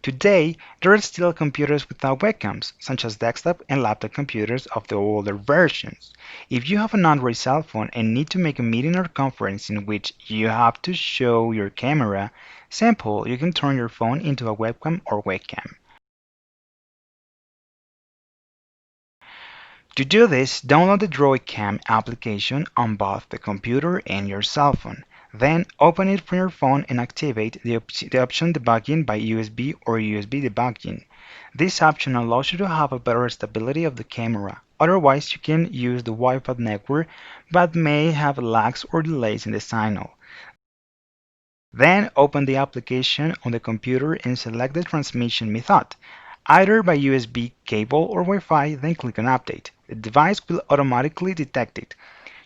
Today, there are still computers without webcams, such as desktop and laptop computers of the older versions. If you have an Android cell phone and need to make a meeting or conference in which you have to show your camera, simple, you can turn your phone into a webcam or webcam. To do this, download the DroidCam application on both the computer and your cell phone. Then open it from your phone and activate the option debugging by USB or USB debugging. This option allows you to have a better stability of the camera. Otherwise, you can use the Wi-Fi network but may have lags or delays in the signal. Then open the application on the computer and select the transmission method, either by USB cable or Wi-Fi, then click on Update. The device will automatically detect it.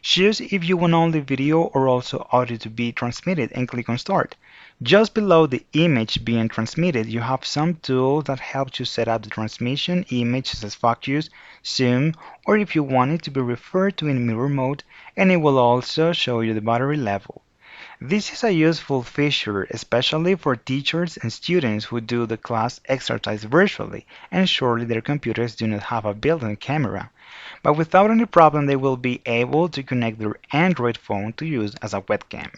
Choose if you want only video or also audio to be transmitted and click on Start. Just below the image being transmitted, you have some tools that help you set up the transmission image such as focus, zoom, or if you want it to be referred to in mirror mode, and it will also show you the battery level. This is a useful feature, especially for teachers and students who do the class exercise virtually, and surely their computers do not have a built-in camera. But without any problem, they will be able to connect their Android phone to use as a webcam.